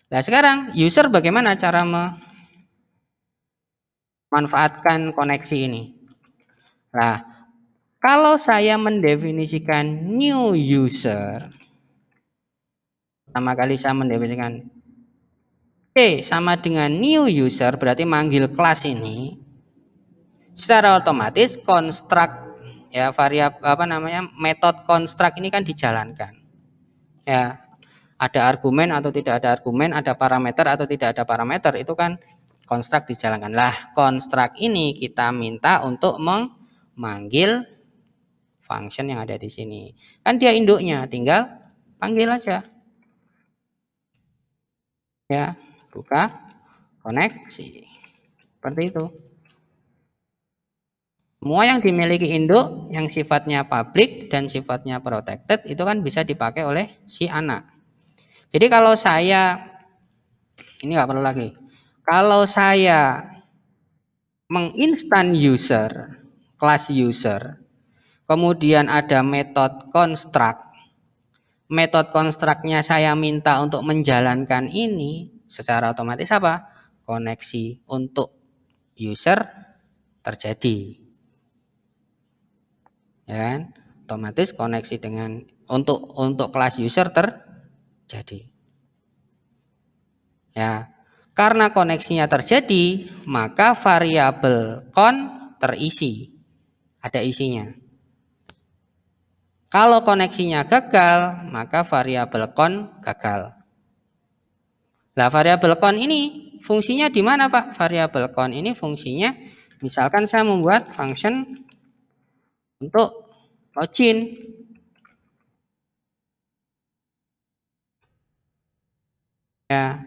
Nah sekarang user bagaimana cara memanfaatkan koneksi ini? Nah, kalau saya mendefinisikan new user, pertama kali saya mendefinisikan sama dengan new user, berarti manggil kelas ini, secara otomatis construct ya variabel apa namanya metode construct ini kan dijalankan. Ya, ada argumen atau tidak ada argumen, ada parameter atau tidak ada parameter, itu kan construct dijalankan. Lah, construct ini kita minta untuk memanggil function yang ada di sini. Kan dia induknya, tinggal panggil aja. Ya, buka koneksi. Seperti itu. Semua yang dimiliki induk yang sifatnya public dan sifatnya protected itu kan bisa dipakai oleh si anak. Jadi kalau saya, ini nggak perlu lagi. Kalau saya menginstan user, kelas user, kemudian ada metode construct. Metode constructnya saya minta untuk menjalankan ini, secara otomatis apa? Koneksi untuk user terjadi. Ya kan? Otomatis koneksi dengan untuk kelas user terjadi. Ya, karena koneksinya terjadi, maka variabel con terisi, ada isinya. Kalau koneksinya gagal, maka variabel con gagal. Nah, variabel con ini fungsinya di mana, Pak? Variabel con ini fungsinya, misalkan saya membuat function untuk login. Ya,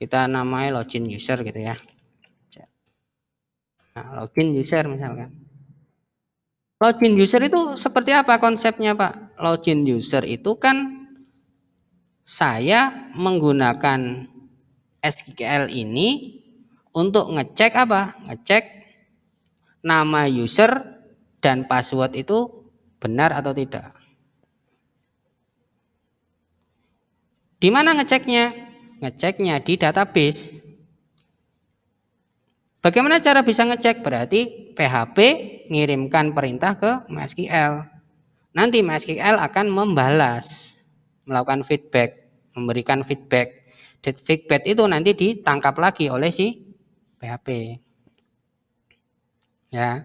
kita namai login user gitu ya. Nah, login user misalkan. Login user itu seperti apa konsepnya, Pak? Login user itu kan saya menggunakan SQL ini untuk ngecek apa? Ngecek nama user dan password itu benar atau tidak. Di mana ngeceknya? Ngeceknya di database. Bagaimana cara bisa ngecek? Berarti PHP ngirimkan perintah ke MySQL. Nanti MySQL akan membalas, melakukan feedback, memberikan feedback. Dan feedback itu nanti ditangkap lagi oleh si PHP. Ya.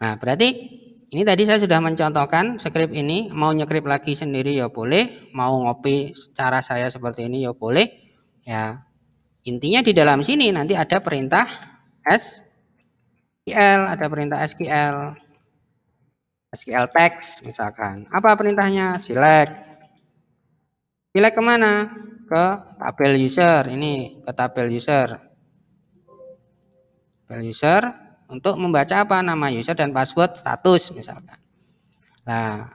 Nah, berarti ini tadi saya sudah mencontohkan script ini, mau nyekrip lagi sendiri ya boleh, mau ngopi cara saya seperti ini ya boleh. Ya. Intinya di dalam sini nanti ada perintah SQL, ada perintah SQL text misalkan. Apa perintahnya? Select. Select kemana? Ke tabel user, ini ke tabel user. Tabel user untuk membaca apa? Nama user dan password status misalkan. Nah,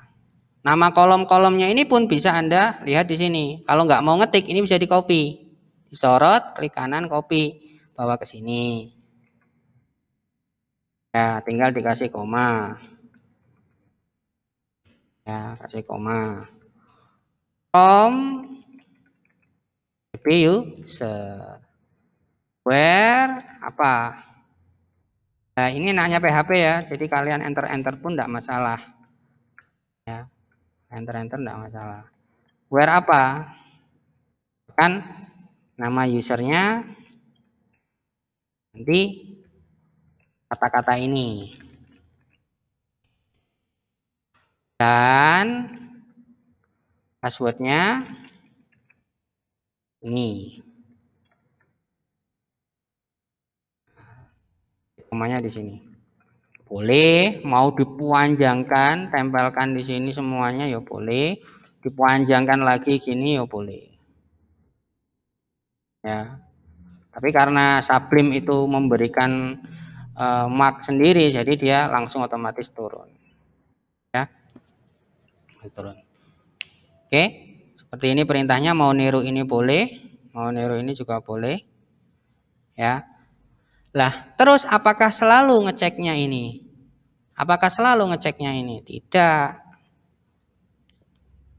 nama kolom-kolomnya ini pun bisa Anda lihat di sini. Kalau nggak mau ngetik, ini bisa di copy. Disorot, klik kanan, copy, bawa ke sini. Ya, tinggal dikasih koma. Ya, kasih koma. From user. Where apa? Nah, ini nanya PHP ya. Jadi kalian enter pun enggak masalah. Ya. Enter enggak masalah. Where apa? Kan nama usernya nanti kata-kata ini. Dan passwordnya ini. Komanya di sini. Boleh, mau dipanjangkan, tempelkan di sini semuanya ya boleh. Dipanjangkan lagi gini ya boleh. Ya. Tapi karena Sublime itu memberikan mark sendiri, jadi dia langsung otomatis turun. Ya. Turun. Oke, seperti ini perintahnya, mau niru ini boleh, mau niru ini juga boleh. Ya. Lah, terus apakah selalu ngeceknya ini? Apakah selalu ngeceknya ini? Tidak.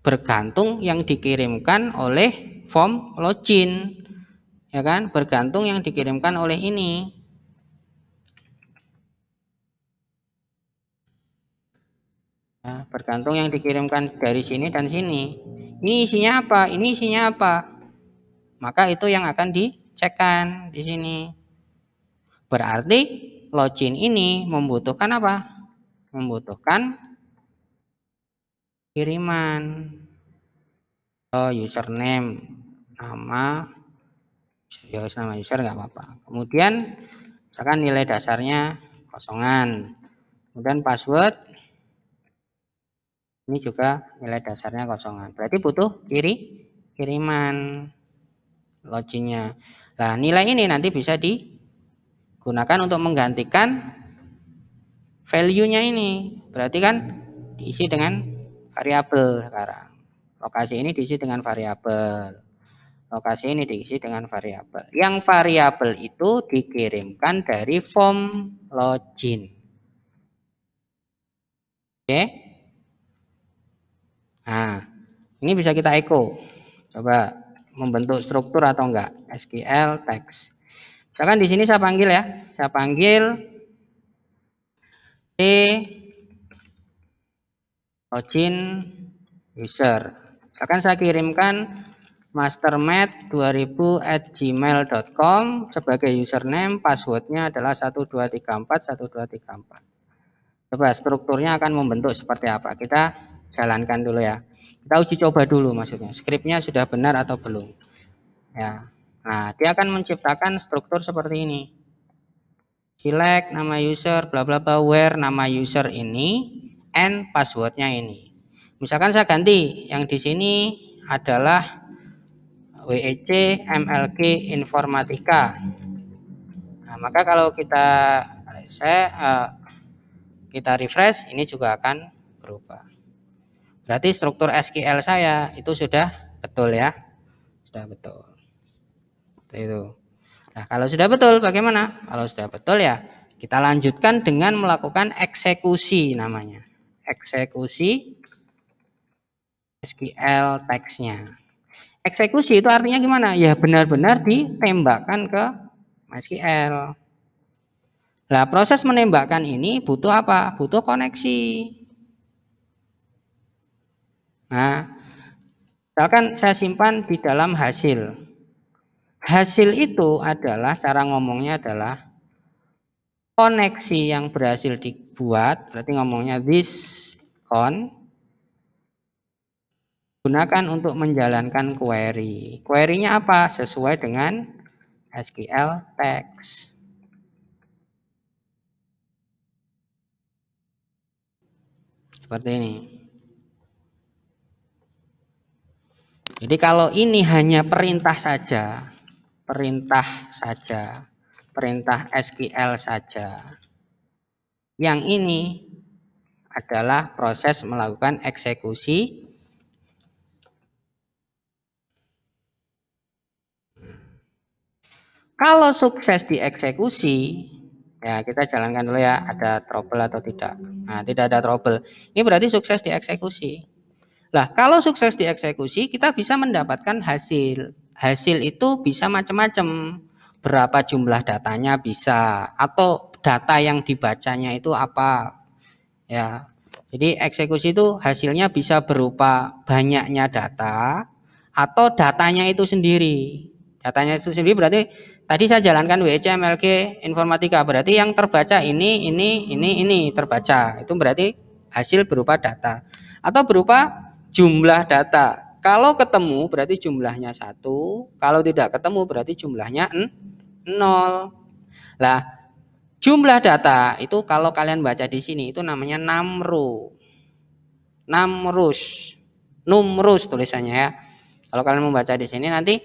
Bergantung yang dikirimkan oleh form login, ya kan, bergantung yang dikirimkan oleh ini. Nah, bergantung yang dikirimkan dari sini dan sini. Ini isinya apa? Ini isinya apa? Maka itu yang akan dicekkan di sini. Berarti login ini membutuhkan apa? Membutuhkan kiriman. Username, nama user nggak apa-apa. Kemudian misalkan nilai dasarnya kosongan. Kemudian password ini juga nilai dasarnya kosongan. Berarti butuh kiriman loginnya. Nah, nilai ini nanti bisa digunakan untuk menggantikan value-nya ini. Berarti kan diisi dengan variabel sekarang. Lokasi ini diisi dengan variabel. Lokasi ini diisi dengan variabel. Yang variabel itu dikirimkan dari form login. Oke. Nah, ini bisa kita echo. Coba membentuk struktur atau enggak. SQL text. Misalkan di sini saya panggil ya. Saya panggil login user. Misalkan saya kirimkan mastermed2000@gmail.com sebagai username, passwordnya adalah 12341234. Coba strukturnya akan membentuk seperti apa? Kita jalankan dulu ya. Kita uji coba dulu maksudnya. Skripnya sudah benar atau belum? Ya. Nah, dia akan menciptakan struktur seperti ini. Select nama user, bla bla bla, where nama user ini, and passwordnya ini. Misalkan saya ganti, yang di sini adalah WEC MLG Informatika. Nah, maka kalau kita refresh, ini juga akan berubah. Berarti struktur SQL saya itu sudah betul ya, sudah betul. Itu. Nah, kalau sudah betul bagaimana? Kalau sudah betul ya kita lanjutkan dengan melakukan eksekusi namanya. Eksekusi SQL text-nya. Eksekusi itu artinya gimana? Ya benar-benar ditembakkan ke MySQL. Nah, proses menembakkan ini butuh apa? Butuh koneksi. Nah, misalkan saya simpan di dalam hasil. Hasil itu adalah, cara ngomongnya adalah koneksi yang berhasil dibuat, berarti ngomongnya this con, gunakan untuk menjalankan query. Query-nya apa? Sesuai dengan SQL text. Seperti ini. Jadi kalau ini hanya perintah saja, perintah SQL saja. Yang ini adalah proses melakukan eksekusi. Kalau sukses dieksekusi, ya kita jalankan dulu ya, ada trouble atau tidak. Nah, tidak ada trouble. Ini berarti sukses dieksekusi. Lah, kalau sukses dieksekusi, kita bisa mendapatkan hasil. Hasil itu bisa macam-macam. Berapa jumlah datanya bisa, atau data yang dibacanya itu apa. Ya. Jadi eksekusi itu hasilnya bisa berupa banyaknya data atau datanya itu sendiri. Datanya itu sendiri berarti tadi saya jalankan WEC MLG Informatika, berarti yang terbaca ini terbaca. Itu berarti hasil berupa data atau berupa jumlah data. Kalau ketemu berarti jumlahnya 1, kalau tidak ketemu berarti jumlahnya 0. Lah, jumlah data itu kalau kalian baca di sini itu namanya numrus tulisannya ya. Kalau kalian membaca di sini nanti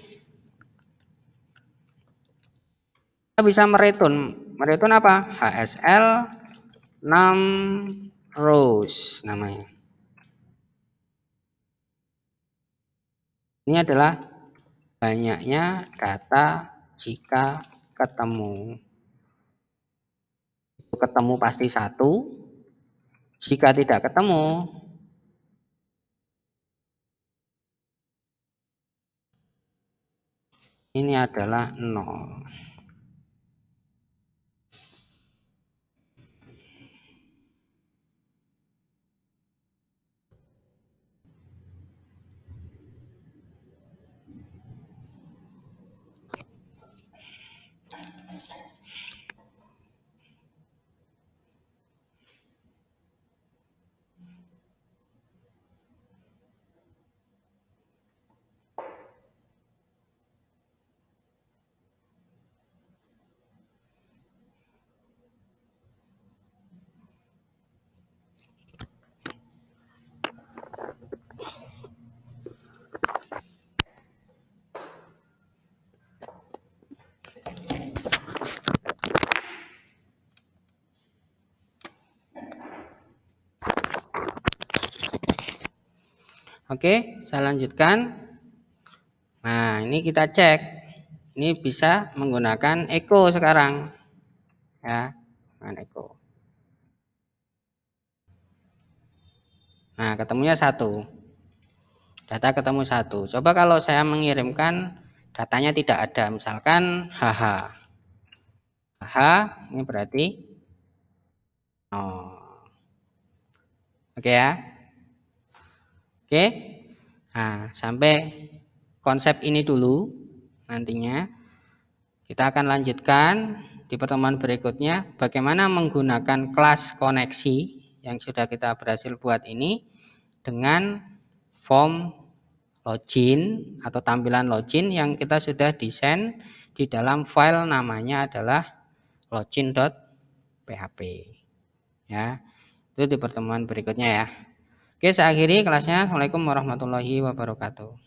kita bisa meretun apa? HSL numrus namanya. Ini adalah banyaknya data jika ketemu. Ketemu pasti 1. Jika tidak ketemu, ini adalah 0. Oke, saya lanjutkan. Nah, ini kita cek. Ini bisa menggunakan echo sekarang. Ya, dengan echo. Nah, ketemunya 1. Data ketemu 1. Coba kalau saya mengirimkan datanya tidak ada, misalkan HH. HH ini berarti 0. Oke ya. Oke. Nah, sampai konsep ini dulu. Nantinya kita akan lanjutkan di pertemuan berikutnya bagaimana menggunakan kelas koneksi yang sudah kita berhasil buat ini dengan form login atau tampilan login yang kita sudah desain di dalam file namanya adalah login.php. Ya, itu di pertemuan berikutnya ya. Oke, saya akhiri kelasnya. Assalamualaikum warahmatullahi wabarakatuh.